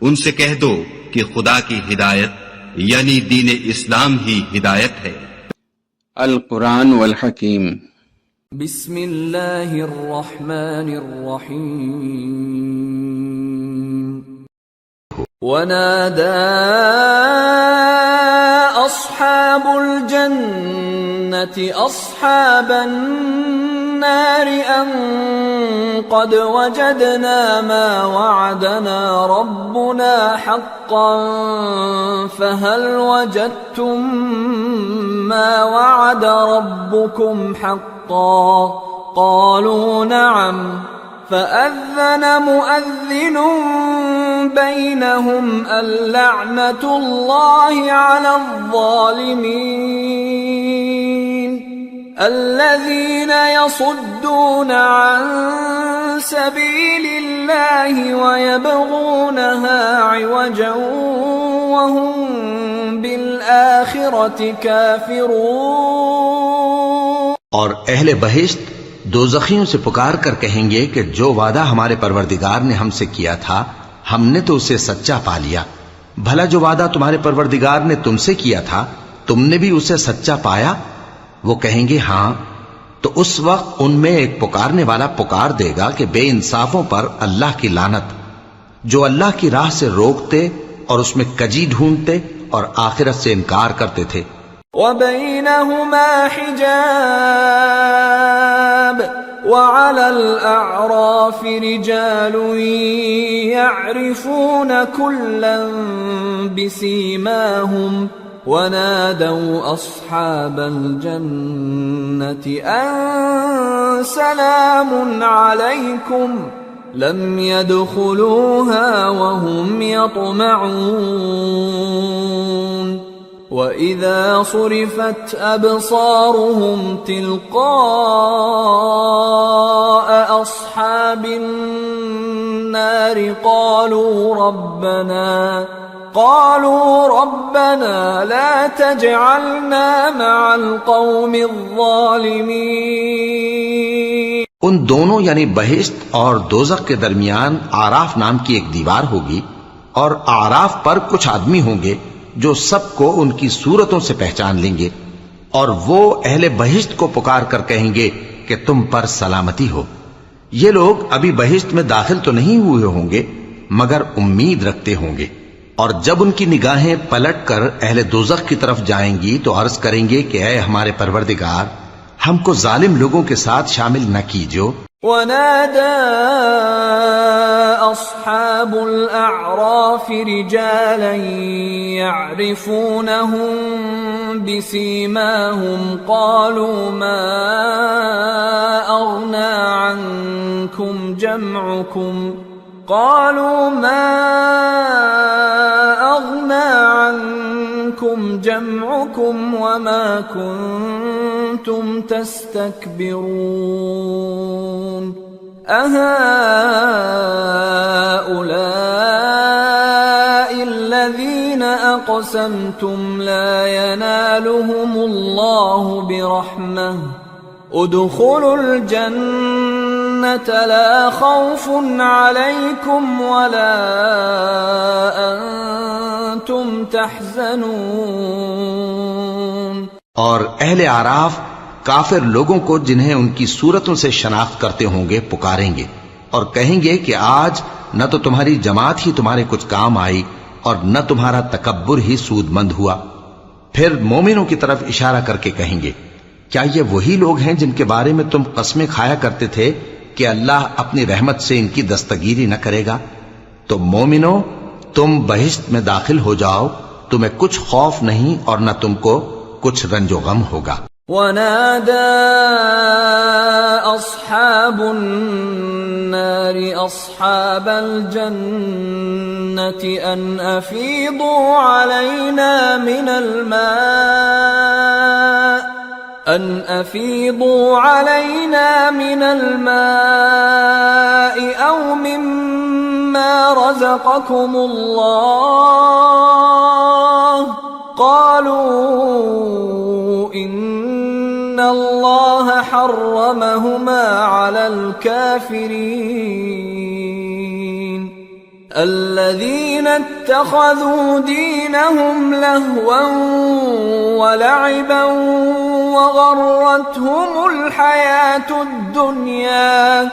ان سے کہہ دو کہ خدا کی ہدایت یعنی دین اسلام ہی ہدایت ہے۔ القرآن والحکیم۔ بسم اللہ الرحمن الرحیم۔ ونادى أصحاب الجنة أصحاب النار أن قد وجدنا ما وعدنا ربنا حقا فهل وجدتم ما وعد ربكم حقا قالوا نعم فأذن مؤذن بينهم اللعنة الله على الظالمين الذين يصدون عن سبيل الله ويبغونها عوجا وهم بالآخرة كافرون۔ اور اہل بہشت دوزخیوں سے پکار کر کہیں گے کہ جو وعدہ ہمارے پروردگار نے ہم سے کیا تھا ہم نے تو اسے سچا پا لیا، بھلا جو وعدہ تمہارے پروردگار نے تم سے کیا تھا تم نے بھی اسے سچا پایا؟ وہ کہیں گے ہاں، تو اس وقت ان میں ایک پکارنے والا پکار دے گا کہ بے انصافوں پر اللہ کی لعنت، جو اللہ کی راہ سے روکتے اور اس میں کجی ڈھونڈتے اور آخرت سے انکار کرتے تھے۔ وَبَيْنَهُمَا حِجَابٌ وَعَلَى الْأَعْرَافِ رِجَالٌ يَعْرِفُونَ كُلًّا بِسِيمَاهُمْ وَنَادَوْا أَصْحَابَ الْجَنَّةِ أَن سَلَامٌ عَلَيْكُمْ لَمْ يَدْخُلُوهَا وَهُمْ يَطْمَعُونَ وَإِذَا صُرِفَتْ أَبْصَارُهُمْ تِلْقَاءَ أَصْحَابِ النَّارِ قَالُوا رَبَّنَا لَا تَجْعَلْنَا مَعَ الْقَوْمِ الظَّالِمِينَ۔ ان دونوں یعنی بہشت اور دوزخ کے درمیان آراف نام کی ایک دیوار ہوگی، اور آراف پر کچھ آدمی ہوں گے جو سب کو ان کی صورتوں سے پہچان لیں گے، اور وہ اہل بہشت کو پکار کر کہیں گے کہ تم پر سلامتی ہو۔ یہ لوگ ابھی بہشت میں داخل تو نہیں ہوئے ہوں گے مگر امید رکھتے ہوں گے، اور جب ان کی نگاہیں پلٹ کر اہل دوزخ کی طرف جائیں گی تو عرض کریں گے کہ اے ہمارے پروردگار، ہم کو ظالم لوگوں کے ساتھ شامل نہ کیجو۔ وَنَادَى أَصْحَابُ الْأَعْرَافِ رِجَالًا يَعْرِفُونَهُم بِسِيمَاهُمْ قَالُوا مَا أَغْنَى عَنكُمْ جَمْعُكُمْ وَمَا كُنتُمْ تَسْتَكْبِرُونَ أَهَؤُلَاءِ الَّذِينَ أَقْسَمْتُمْ لَا يَنَالُهُمُ اللَّهُ بِرَحْمَةٍ ادخلوا الجنة لا خوف عليكم ولا أنتم تحزنون۔ اور اہل آراف کافر لوگوں کو جنہیں ان کی صورتوں سے شناخت کرتے ہوں گے پکاریں گے اور کہیں گے کہ آج نہ تو تمہاری جماعت ہی تمہارے کچھ کام آئی اور نہ تمہارا تکبر ہی سود مند ہوا۔ پھر مومنوں کی طرف اشارہ کر کے کہیں گے کیا یہ وہی لوگ ہیں جن کے بارے میں تم قسمیں کھایا کرتے تھے کہ اللہ اپنی رحمت سے ان کی دستگیری نہ کرے گا؟ تو مومنو، تم بہشت میں داخل ہو جاؤ، تمہیں کچھ خوف نہیں اور نہ تم کو کچھ رنج و غم ہوگا۔ وَنَادَى أَصْحَابُ النَّارِ أَصْحَابَ الْجَنَّةِ أَنْ أَفِيضُوا عَلَيْنَا مِنَ الْمَاءِ أَوْ مِمَّا رَزَقَكُمُ اللَّهُ قَالُوا إِنَّ اللَّهَ حَرَّمَهُمَا عَلَى الْكَافِرِينَ الذين اتخذوا دينهم لهوا ولعبا وغرتهم الحياة الدنيا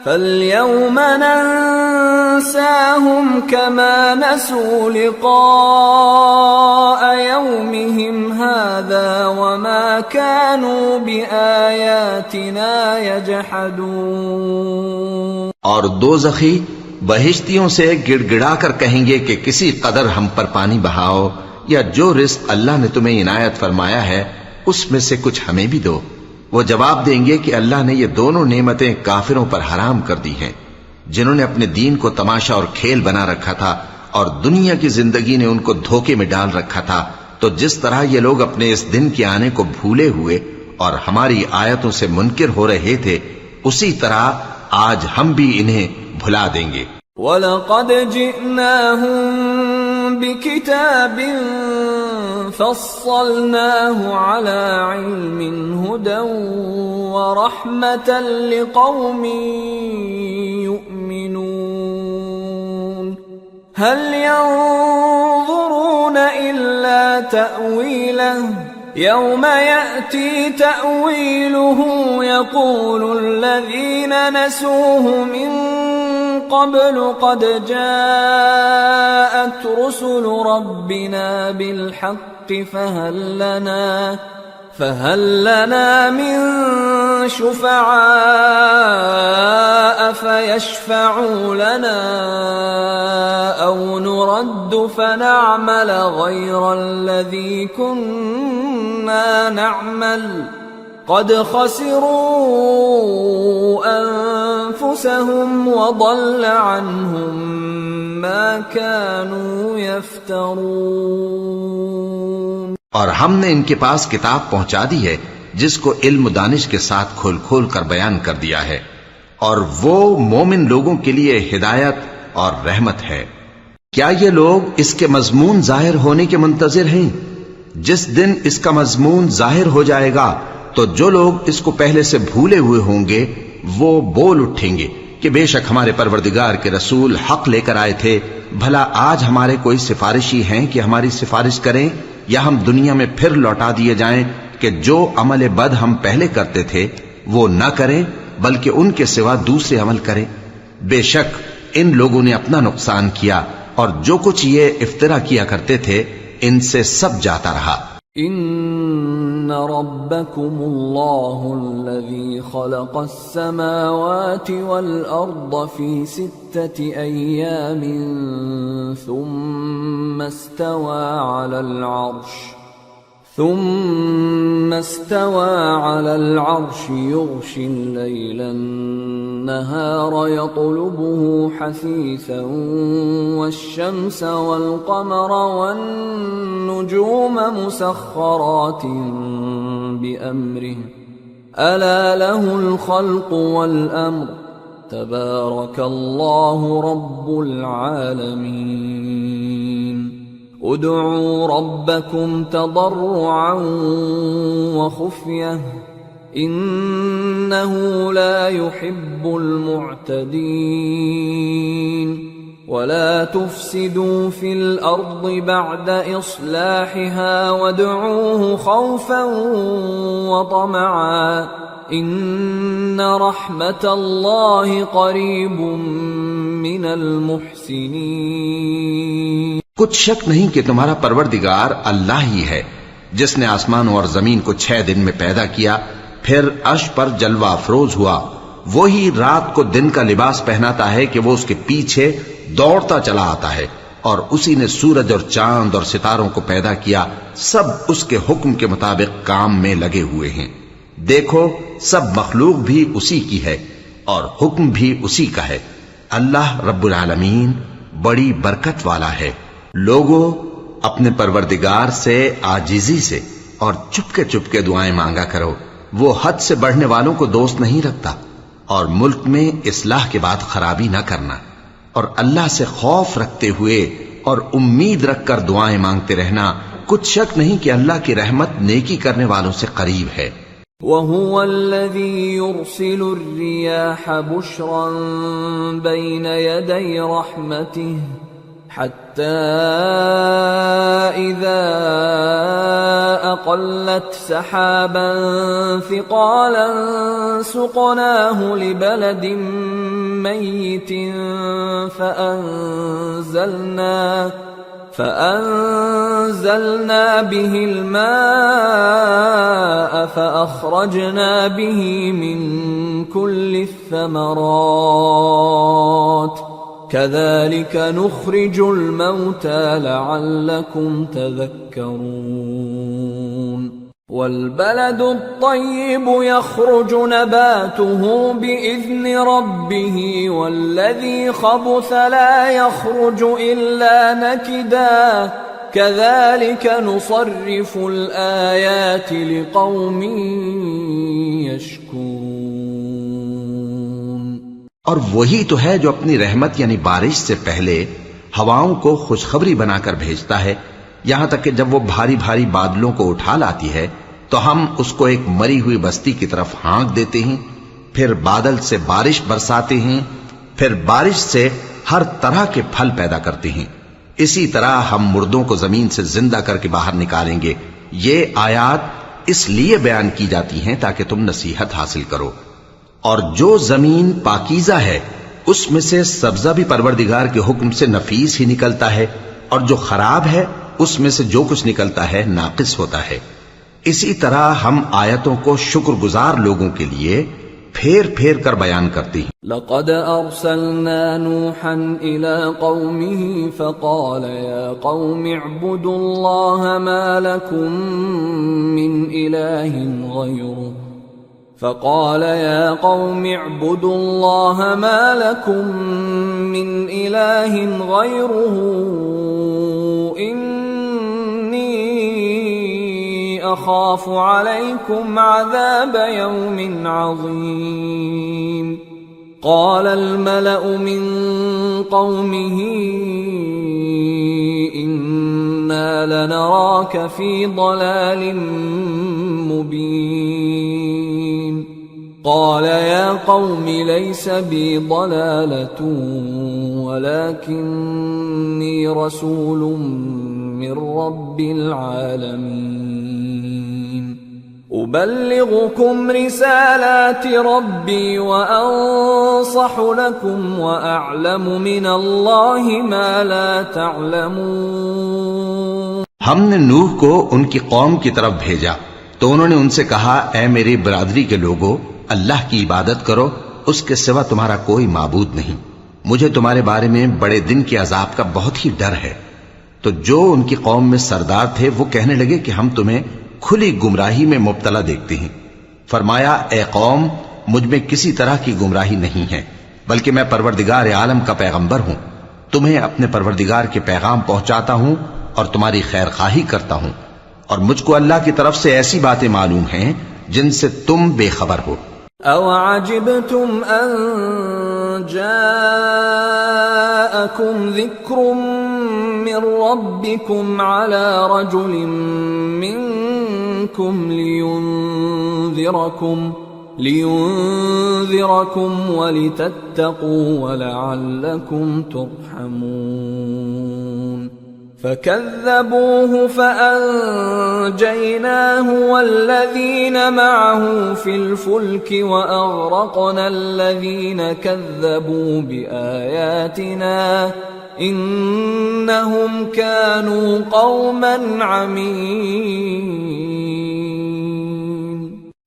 فاليوم ننساهم كما نسوا لقاء يومهم هذا وما كانوا بآياتنا يجحدون. اور دوزخی بہشتیوں سے گڑ گڑا کر کہیں گے کہ کسی قدر ہم پر پانی بہاؤ، یا جو رزق اللہ نے تمہیں عنایت فرمایا ہے اس میں سے کچھ ہمیں بھی دو. وہ جواب دیں گے کہ اللہ نے یہ دونوں نعمتیں کافروں پر حرام کر دی ہیں، جنہوں نے اپنے دین کو تماشا اور کھیل بنا رکھا تھا اور دنیا کی زندگی نے ان کو دھوکے میں ڈال رکھا تھا. تو جس طرح یہ لوگ اپنے اس دن کے آنے کو بھولے ہوئے اور ہماری آیتوں سے منکر ہو رہے تھے، اسی طرح آج ہم بھی انہیں بھلا دیں گے. وَلَقَدْ جِئْنَاهُمْ بِكِتَابٍ فَصَّلْنَاهُ عَلَى عِلْمٍ هُدًى وَرَحْمَةً لِقَوْمٍ يُؤْمِنُونَ. هَلْ يَنظُرُونَ إِلَّا تَأْوِيلَهُ يَوْمَ يَأْتِي تَأْوِيلُهُ يَقُولُ الَّذِينَ نَسُوهُ مِن قبل قد جاءت رسل ربنا بالحق فهل لنا من شفعاء فيشفعوا لنا أو نرد فنعمل غير الذي كنا نعمل قد خسروا أنفسهم وضل عنهم ما كانوا يفترون. اور ہم نے ان کے پاس کتاب پہنچا دی ہے جس کو علم و دانش کے ساتھ کھول کھول کر بیان کر دیا ہے، اور وہ مومن لوگوں کے لیے ہدایت اور رحمت ہے. کیا یہ لوگ اس کے مضمون ظاہر ہونے کے منتظر ہیں؟ جس دن اس کا مضمون ظاہر ہو جائے گا تو جو لوگ اس کو پہلے سے بھولے ہوئے ہوں گے وہ بول اٹھیں گے کہ بے شک ہمارے پروردگار کے رسول حق لے کر آئے تھے. بھلا آج ہمارے کوئی سفارشی ہیں کہ ہماری سفارش کریں، یا ہم دنیا میں پھر لوٹا دیے جائیں کہ جو عمل بد ہم پہلے کرتے تھے وہ نہ کریں بلکہ ان کے سوا دوسرے عمل کریں. بے شک ان لوگوں نے اپنا نقصان کیا، اور جو کچھ یہ افترا کیا کرتے تھے ان سے سب جاتا رہا. ان ربکم اللہ الذی خلق السماوات والارض فی 6 ایام ثم استوى على العرش يغشي الليل النهار يطلبه حثيثا والشمس والقمر والنجوم مسخرات بأمره ألا له الخلق والأمر تبارك الله رب العالمين. ادعوا ربكم تضرعا وخفية إنه لا يحب المعتدين. ولا تفسدوا في الأرض بعد إصلاحها وادعوه خوفا وطمعا إن رحمة الله قريب من المحسنين. کچھ شک نہیں کہ تمہارا پروردگار اللہ ہی ہے جس نے آسمانوں اور زمین کو 6 دن میں پیدا کیا، پھر عرش پر جلوہ افروز ہوا. وہی رات کو دن کا لباس پہناتا ہے کہ وہ اس کے پیچھے دوڑتا چلا آتا ہے، اور اسی نے سورج اور چاند اور ستاروں کو پیدا کیا، سب اس کے حکم کے مطابق کام میں لگے ہوئے ہیں. دیکھو سب مخلوق بھی اسی کی ہے اور حکم بھی اسی کا ہے. اللہ رب العالمین بڑی برکت والا ہے. لوگوں اپنے پروردگار سے عاجزی سے اور چپکے چپکے دعائیں مانگا کرو. وہ حد سے بڑھنے والوں کو دوست نہیں رکھتا، اور ملک میں اصلاح کے بعد خرابی نہ کرنا، اور اللہ سے خوف رکھتے ہوئے اور امید رکھ کر دعائیں مانگتے رہنا. کچھ شک نہیں کہ اللہ کی رحمت نیکی کرنے والوں سے قریب ہے. وهو الذي يرسل الرياح بشرا بين يدي رحمته حتى إذا أقلت سحابا ثقالا سقناه لبلد ميت فأنزلنا به الماء فأخرجنا به من كل الثمرات كذلك نخرج الموتى لعلكم تذكرون والبلد الطيب يخرج نباته بإذن ربه والذي خبث لا يخرج إلا نكدا كذلك نصرف الآيات لقوم يشكرون اور وہی تو ہے جو اپنی رحمت یعنی بارش سے پہلے ہواؤں کو خوشخبری بنا کر بھیجتا ہے، یہاں تک کہ جب وہ بھاری بھاری بادلوں کو اٹھا لاتی ہے تو ہم اس کو ایک مری ہوئی بستی کی طرف ہانک دیتے ہیں، پھر بادل سے بارش برساتے ہیں، پھر بارش سے ہر طرح کے پھل پیدا کرتے ہیں۔ اسی طرح ہم مردوں کو زمین سے زندہ کر کے باہر نکالیں گے۔ یہ آیات اس لیے بیان کی جاتی ہیں تاکہ تم نصیحت حاصل کرو۔ اور جو زمین پاکیزہ ہے اس میں سے سبزہ بھی پروردگار کے حکم سے نفیس ہی نکلتا ہے، اور جو خراب ہے اس میں سے جو کچھ نکلتا ہے ناقص ہوتا ہے۔ اسی طرح ہم آیتوں کو شکر گزار لوگوں کے لیے پھیر پھیر کر بیان کرتے ہیں۔ لقد ارسلنا نوحا الى قومه فقال يا قوم اعبدوا الله ما لكم من اله غيره فقال يا قوم اعبدوا الله ما لكم من اله غيره أخاف عليكم عذاب يوم عظيم قال الملأ من قومه إنا لنراك في ضلال مبين قال يا قوم ليس بي ضلالة ولكني رسول من رب العالمين أبلغكم رسالات ربي وأنصح لكم وأعلم من الله ما لا تعلمون۔ ہم نے نوح کو ان کی قوم کی طرف بھیجا تو انہوں نے ان سے کہا، اے میری برادری کے لوگو، اللہ کی عبادت کرو، اس کے سوا تمہارا کوئی معبود نہیں، مجھے تمہارے بارے میں بڑے دن کے عذاب کا بہت ہی ڈر ہے۔ تو جو ان کی قوم میں سردار تھے وہ کہنے لگے کہ ہم تمہیں کھلی گمراہی میں مبتلا دیکھتے ہیں۔ فرمایا، اے قوم، مجھ میں کسی طرح کی گمراہی نہیں ہے، بلکہ میں پروردگار عالم کا پیغمبر ہوں، تمہیں اپنے پروردگار کے پیغام پہنچاتا ہوں اور تمہاری خیر خواہی کرتا ہوں، اور مجھ کو اللہ کی طرف سے ایسی باتیں معلوم ہیں جن سے تم بے خبر ہو۔ أَوَعَجِبْتُمْ أَن جَاءَكُمْ ذِكْرٌ مِّن رَّبِّكُمْ عَلَى رَجُلٍ مِّنكُمْ لِيُنذِرَكُمْ وَلِتَتَّقُوا وَلَعَلَّكُمْ تُرْحَمُونَ فَكَذَّبُوهُ فَأَنجَيْنَاهُ وَالَّذِينَ مَعَهُ فِي الْفُلْكِ وَأَغْرَقْنَا الَّذِينَ كَذَّبُوا بِآيَاتِنَا إِنَّهُمْ كَانُوا قَوْمًا عَمِينَ۔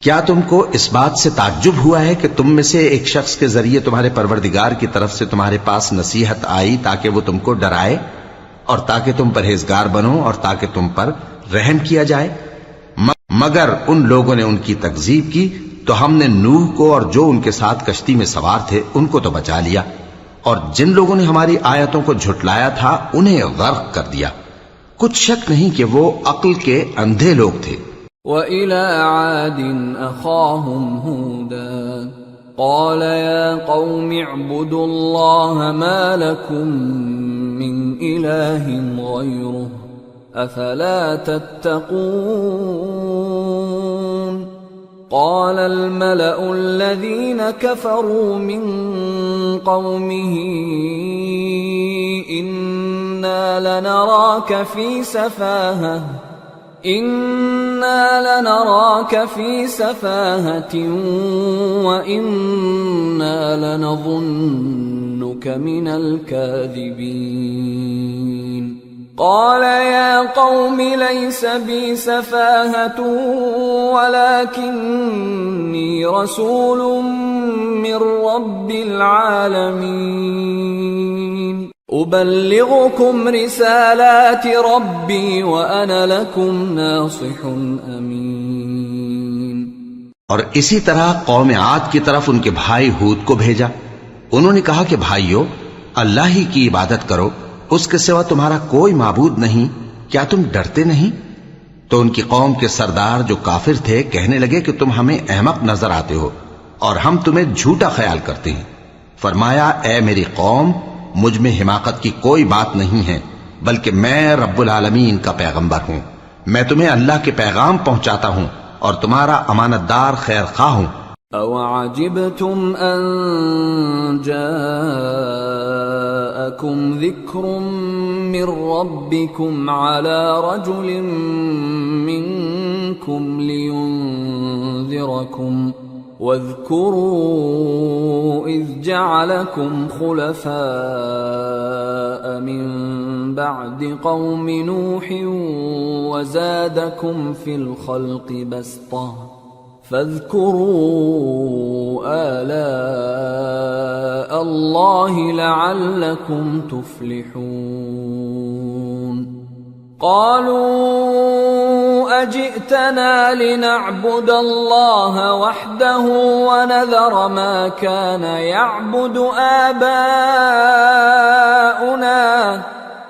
کیا تم کو اس بات سے تعجب ہوا ہے کہ تم میں سے ایک شخص کے ذریعے تمہارے پروردگار کی طرف سے تمہارے پاس نصیحت آئی تاکہ وہ تم کو ڈرائے اور تاکہ تم پرہیزگار بنو اور تاکہ تم پر رحم کیا جائے؟ مگر ان لوگوں نے ان کی تکذیب کی تو ہم نے نوح کو اور جو ان کے ساتھ کشتی میں سوار تھے ان کو تو بچا لیا، اور جن لوگوں نے ہماری آیتوں کو جھٹلایا تھا انہیں غرق کر دیا۔ کچھ شک نہیں کہ وہ عقل کے اندھے لوگ تھے۔ وَإِلَى عَادٍ أَخَاهُمْ هُودًا قَالَ يَا قَوْمِ اعْبُدُوا اللَّهَ مَا لَكُمْ مِنْ إِلَٰهٍ غَيْرُهُ أَفَلَا تَتَّقُونَ قال الملأ الذين كفروا من قومه إنا لنراك في سفاهة وإنا لنظنك من الكاذبين قال يا قوم ليس بي سفاهة ولكني رسول من رب العالمين أبلغكم رسالات ربي وأنا لكم ناصح أمين۔ اور اسی طرح قوم عاد کی طرف ان کے بھائی ہود کو بھیجا۔ انہوں نے کہا کہ بھائیو، اللہ ہی کی عبادت کرو، اس کے سوا تمہارا کوئی معبود نہیں، کیا تم ڈرتے نہیں؟ تو ان کی قوم کے سردار جو کافر تھے کہنے لگے کہ تم ہمیں احمق نظر آتے ہو اور ہم تمہیں جھوٹا خیال کرتے ہیں۔ فرمایا اے میری قوم، مجھ میں حماقت کی کوئی بات نہیں ہے، بلکہ میں رب العالمین کا پیغمبر ہوں۔ میں تمہیں اللہ کے پیغام پہنچاتا ہوں اور تمہارا امانت دار خیر خواہ ہوں۔ أَوَعَجِبْتُمْ أَن جَاءَكُمْ ذِكْرٌ مِّن رَّبِّكُمْ عَلَى رَجُلٍ مِّنكُمْ لِيُنذِرَكُمْ واذكروا إذ جعلكم خلفاء من بعد قوم نوح وزادكم في الخلق بسطة فاذكروا آلاء الله لعلكم تفلحون قالوا أجئتنا لنعبد الله وحده ونذر ما كان يعبد آباؤنا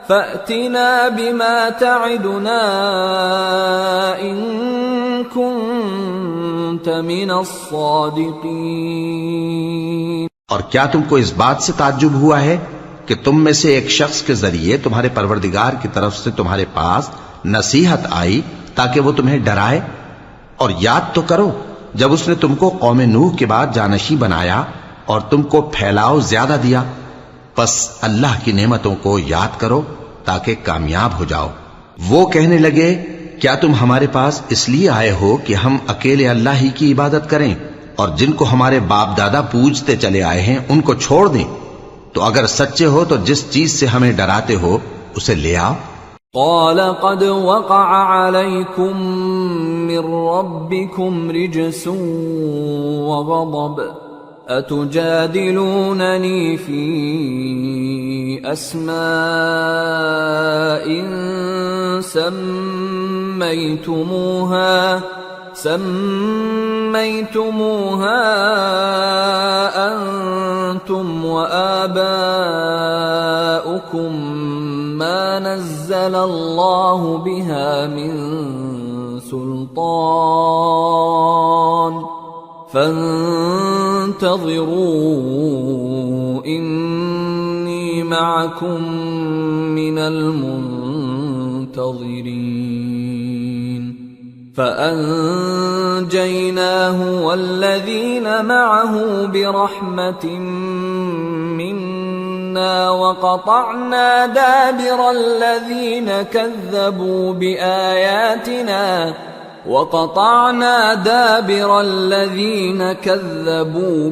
فأتنا بما تعدنا إن كنت من الصادقين۔ اور کیا تم کو اس بات سے تعجب ہوا ہے کہ تم میں سے ایک شخص کے ذریعے تمہارے پروردگار کی طرف سے تمہارے پاس نصیحت آئی تاکہ وہ تمہیں ڈرائے؟ اور یاد تو کرو جب اس نے تم کو قوم نوح کے بعد جانشین بنایا اور تم کو پھیلاؤ زیادہ دیا، پس اللہ کی نعمتوں کو یاد کرو تاکہ کامیاب ہو جاؤ۔ وہ کہنے لگے کیا تم ہمارے پاس اس لیے آئے ہو کہ ہم اکیلے اللہ ہی کی عبادت کریں اور جن کو ہمارے باپ دادا پوجتے چلے آئے ہیں ان کو چھوڑ دیں؟ تو اگر سچے ہو تو جس چیز سے ہمیں ڈراتے ہو اسے لے آؤ۔ قال قد وقع عليكم من ربكم رجس وغضب أتجادلونني في أسماء سميتموها أنتم وآباؤكم ما نزل الله بها من سلطان فانتظروا إني معكم من المنتظرين فأنجيناه والذين معه برحمة منا وقطعنا دابر الذين كذبوا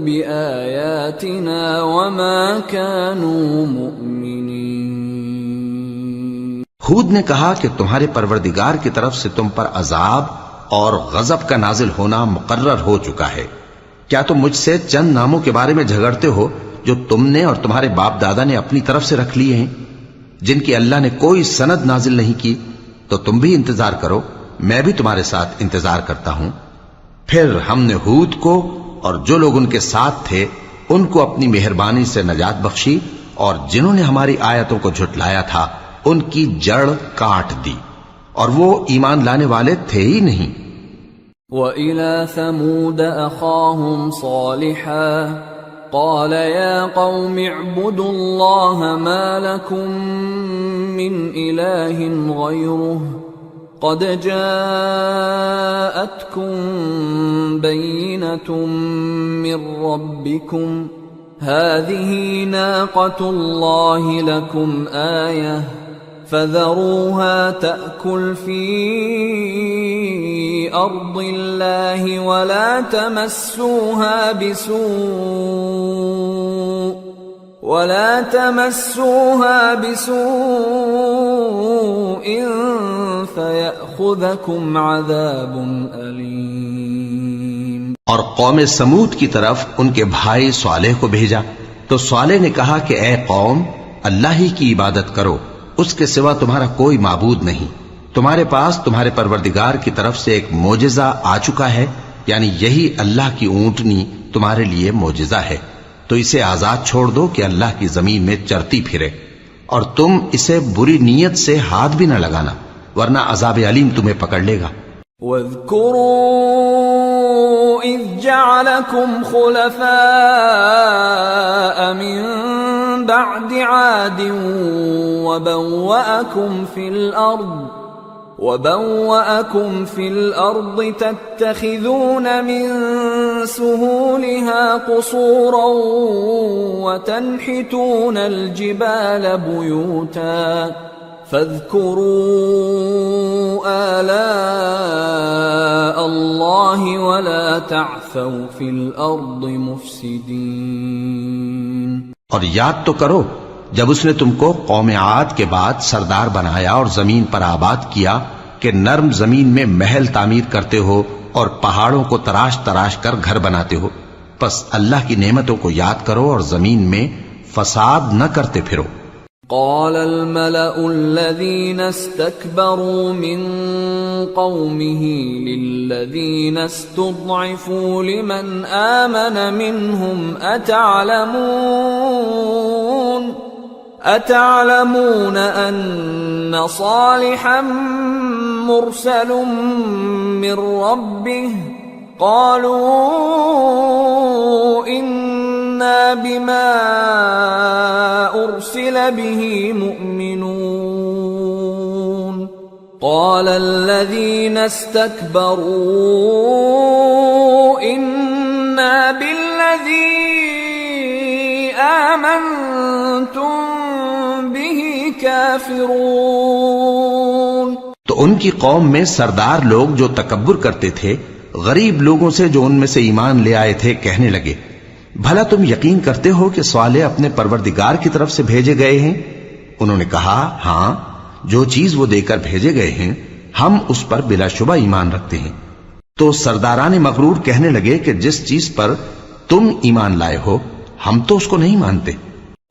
بآياتنا وما كانوا مؤمنين۔ ہود نے کہا کہ تمہارے پروردگار کی طرف سے تم پر عذاب اور غضب کا نازل ہونا مقرر ہو چکا ہے۔ کیا تم مجھ سے چند ناموں کے بارے میں جھگڑتے ہو جو تم نے اور تمہارے باپ دادا نے اپنی طرف سے رکھ لیے ہیں، جن کی اللہ نے کوئی سند نازل نہیں کی؟ تو تم بھی انتظار کرو، میں بھی تمہارے ساتھ انتظار کرتا ہوں۔ پھر ہم نے ہود کو اور جو لوگ ان کے ساتھ تھے ان کو اپنی مہربانی سے نجات بخشی، اور جنہوں نے ہماری آیتوں کو جھٹلایا تھا ان کی جڑ کاٹ دی، اور وہ ایمان لانے والے تھے ہی نہیں۔ وَإِلَى ثَمُودَ أَخَاهُمْ صَالِحًا قَالَ يَا قَوْمِ اعْبُدُوا اللَّهَ مَا لَكُمْ مِنْ إِلَٰهٍ غَيْرُهُ قد جاءتكم بينة من ربكم هذه ناقة الله لكم آية فذروها تأكل في أرض الله ولا تمسوها بسوء فيأخذكم عذاب أليم۔ اور قوم سمود کی طرف ان کے بھائی صالح کو بھیجا تو صالح نے کہا کہ اے قوم، اللہ ہی کی عبادت کرو، اس کے سوا تمہارا کوئی معبود نہیں۔ تمہارے پاس تمہارے پروردگار کی طرف سے ایک معجزہ آ چکا ہے، یعنی یہی اللہ کی اونٹنی تمہارے لیے معجزہ ہے، تو اسے آزاد چھوڑ دو کہ اللہ کی زمین میں چرتی پھرے، اور تم اسے بری نیت سے ہاتھ بھی نہ لگانا ورنہ عذاب علیم تمہیں پکڑ لے گا۔ وَاذْكُرُوا إِذْ جَعَلَكُمْ خُلَفَاءَ مِنْ بَعْدِ عَادٍ وَبَوَّأَكُمْ فِي الْأَرْضِ تَتَّخِذُونَ مِنْ سُهُولِهَا قُصُورًا وَتَنْحِتُونَ الْجِبَالَ بُيُوتًا فاذكروا آلاء الله ولا تعثوا في الأرض مفسدين۔ اور یاد تو کرو جب اس نے تم کو قوم عاد کے بعد سردار بنایا اور زمین پر آباد کیا کہ نرم زمین میں محل تعمیر کرتے ہو اور پہاڑوں کو تراش تراش کر گھر بناتے ہو، پس اللہ کی نعمتوں کو یاد کرو اور زمین میں فساد نہ کرتے پھرو۔ قال الملأ الذين استكبروا من قومه للذين استضعفوا لمن آمن منهم أتعلمون أن صالحا مرسل من ربه قالوا إنا بما أرسل به مؤمنون قال الذين استكبروا إنا بالذي آمنتم به كافرون۔ تو ان کی قوم میں سردار لوگ جو تکبر کرتے تھے غریب لوگوں سے جو ان میں سے ایمان لے آئے تھے کہنے لگے، بھلا تم یقین کرتے ہو کہ صالح اپنے پروردگار کی طرف سے بھیجے گئے ہیں؟ انہوں نے کہا ہاں، جو چیز وہ دے کر بھیجے گئے ہیں ہم اس پر بلا شبہ ایمان رکھتے ہیں۔ تو سرداران مغرور کہنے لگے کہ جس چیز پر تم ایمان لائے ہو ہم تو اس کو نہیں مانتے۔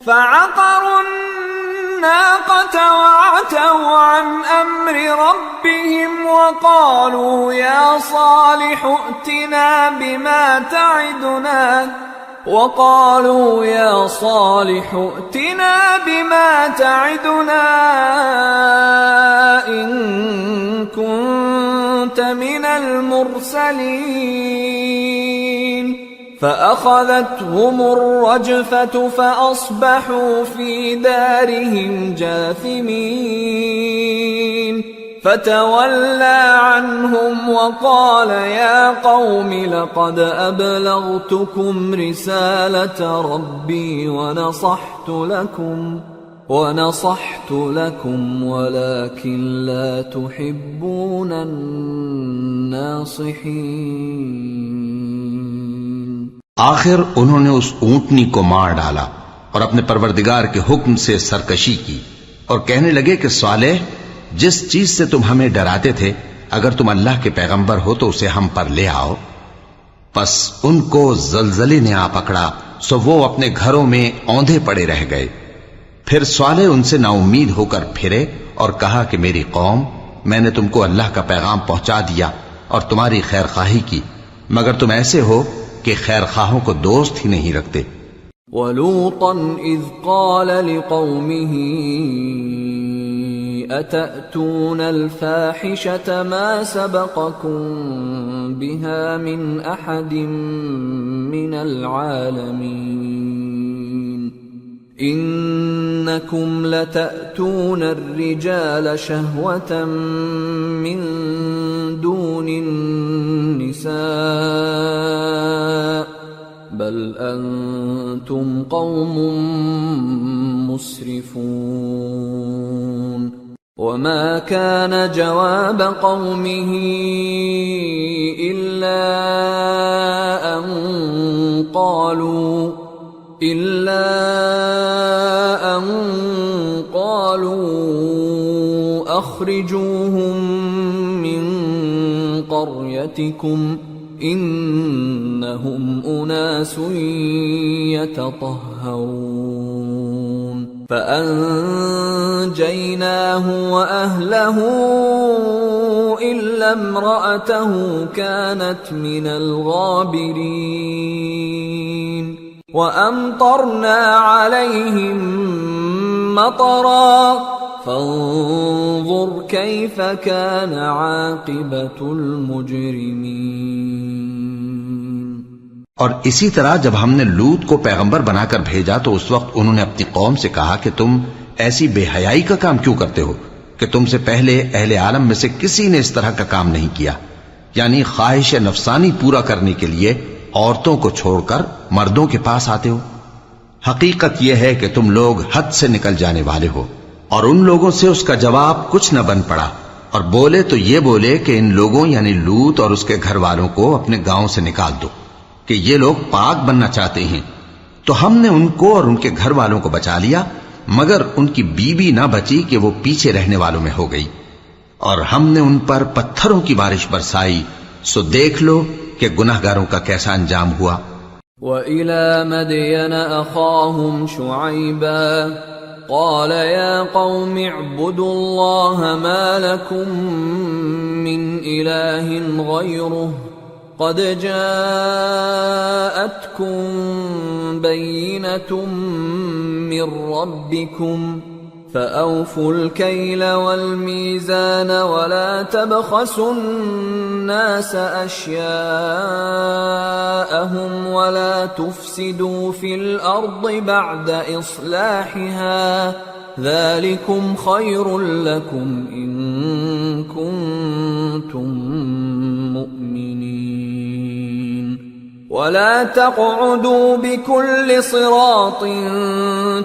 فعقروا الناقة وعتوا عن أمر ربهم وقالوا يا صالح ائتنا بما تعدنا إن كنت من المرسلين فأخذتهم الرجفة فأصبحوا في دارهم جاثمين فتولى عنهم وقال يا قوم لقد أبلغتكم رسالة ربي ونصحت لكم ولكن لا تحبون الناصحين۔ آخر انہوں نے اس اونٹنی کو مار ڈالا اور اپنے پروردگار کے حکم سے سرکشی کی اور کہنے لگے کہ صالح جس چیز سے تم ہمیں ڈراتے تھے اگر تم اللہ کے پیغمبر ہو تو اسے ہم پر لے آؤ۔ پس ان کو زلزلے نے آ پکڑا سو وہ اپنے گھروں میں اوندھے پڑے رہ گئے۔ پھر صالح ان سے نا امید ہو کر پھرے اور کہا کہ میری قوم، میں نے تم کو اللہ کا پیغام پہنچا دیا اور تمہاری خیر خواہی کی، مگر تم ایسے ہو کہ خیر خواہوں کو دوست ہی نہیں رکھتے۔ وَلُوطًا إِذْ قَالَ لِقَوْمِهِ أَتَأْتُونَ الْفَاحِشَةَ مَا سَبَقَكُمْ بِهَا مِنْ أَحَدٍ مِنَ الْعَالَمِينَ إنكم لتأتون الرجال شهوة من دون النساء بل أنتم قوم مسرفون وما كان جواب قومه إلا أن قالوا أخرجوهم من قريتكم إنهم أناس يتطهرون فأنجيناه وأهله إلا امرأته كانت من الغابرين وأمطرنا عليهم مطرا فانظر كيف كان عاقبة المجرمين۔ اور اسی طرح جب ہم نے لوط کو پیغمبر بنا کر بھیجا تو اس وقت انہوں نے اپنی قوم سے کہا کہ تم ایسی بے حیائی کا کام کیوں کرتے ہو کہ تم سے پہلے اہل عالم میں سے کسی نے اس طرح کا کام نہیں کیا، یعنی خواہش نفسانی پورا کرنے کے لیے عورتوں کو چھوڑ کر مردوں کے پاس آتے ہو۔ حقیقت یہ ہے کہ تم لوگ حد سے نکل جانے والے ہو۔ اور ان لوگوں سے اس کا جواب کچھ نہ بن پڑا، اور بولے تو یہ بولے کہ ان لوگوں یعنی لوط اور اس کے گھر والوں کو اپنے گاؤں سے نکال دو کہ یہ لوگ پاک بننا چاہتے ہیں۔ تو ہم نے ان کو اور ان کے گھر والوں کو بچا لیا، مگر ان کی بیوی نہ بچی کہ وہ پیچھے رہنے والوں میں ہو گئی، اور ہم نے ان پر پتھروں کی بارش برسائی، سو دیکھ لو کہ گناہگاروں کا کیسا انجام ہوا۔ وَإِلَى مَدْيَنَ أَخَاهُمْ شُعَيْبًا قَالَ يَا قَوْمِ اعْبُدُوا اللَّهَ مَا لَكُمْ مِنْ إِلَٰهٍ غَيْرُهُ قَدْ جَاءَتْكُمْ بَيِّنَةٌ مِّن رَّبِّكُمْ فَأَوْفُوا الْكَيْلَ وَالْمِيزَانَ وَلَا تَبْخَسُوا النَّاسَ أَشْيَاءَهُمْ وَلَا تُفْسِدُوا فِي الْأَرْضِ بَعْدَ إِصْلَاحِهَا ذَلِكُمْ خَيْرٌ لَكُمْ إِن كُنتُم مُّؤْمِنِينَ وَلَا تَقْعُدُوا بِكُلِّ صِرَاطٍ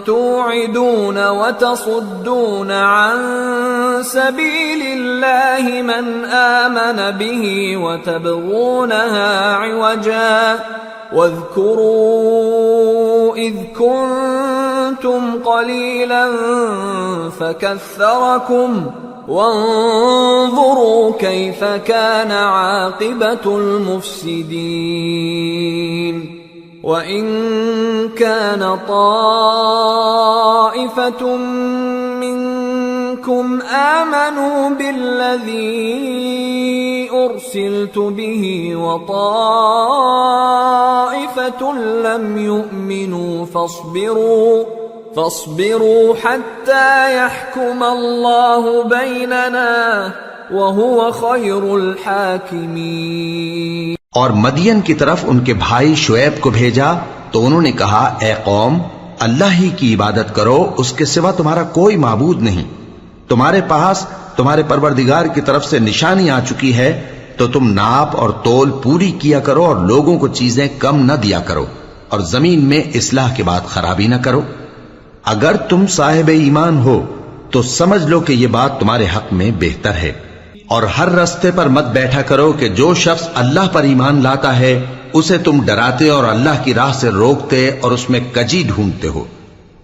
تُوعِدُونَ وَتَصُدُّونَ عَن سَبِيلِ اللَّهِ مَنْ آمَنَ بِهِ وَتَبْغُونَهَا عِوَجًا وَاذْكُرُوا إِذْ كُنتُمْ قَلِيلًا فَكَثَّرَكُمْ وانظروا كيف كان عاقبة المفسدين وإن كان طائفة منكم آمنوا بالذي أرسلت به وطائفة لم يؤمنوا فاصبروا حتى يحكم الله بيننا وهو خير الحاكمين۔ اور مدین کی طرف ان کے بھائی شعیب کو بھیجا تو انہوں نے کہا، اے قوم، اللہ ہی کی عبادت کرو، اس کے سوا تمہارا کوئی معبود نہیں۔ تمہارے پاس تمہارے پروردگار کی طرف سے نشانی آ چکی ہے، تو تم ناپ اور تول پوری کیا کرو اور لوگوں کو چیزیں کم نہ دیا کرو، اور زمین میں اصلاح کے بعد خرابی نہ کرو۔ اگر تم صاحب ایمان ہو تو سمجھ لو کہ یہ بات تمہارے حق میں بہتر ہے، اور ہر رستے پر مت بیٹھا کرو کہ جو شخص اللہ پر ایمان لاتا ہے اسے تم ڈراتے اور اللہ کی راہ سے روکتے اور اس میں کجی ڈھونڈتے ہو۔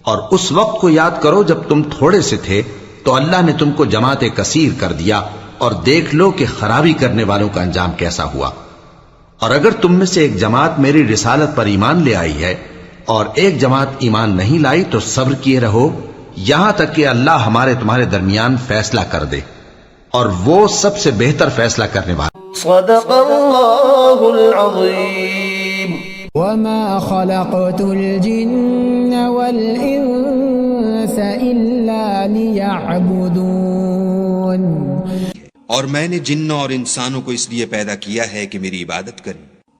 اور اس وقت کو یاد کرو جب تم تھوڑے سے تھے تو اللہ نے تم کو جماعت کثیر کر دیا، اور دیکھ لو کہ خرابی کرنے والوں کا انجام کیسا ہوا۔ اور اگر تم میں سے ایک جماعت میری رسالت پر ایمان لے آئی ہے اور ایک جماعت ایمان نہیں لائی تو صبر کیے رہو یہاں تک کہ اللہ ہمارے تمہارے درمیان فیصلہ کر دے، اور وہ سب سے بہتر فیصلہ کرنے والا۔ صدق اللہ العظیم۔ وما خلقت الجن والانس الا ليعبدون۔ اور میں نے جنوں اور انسانوں کو اس لیے پیدا کیا ہے کہ میری عبادت کریں۔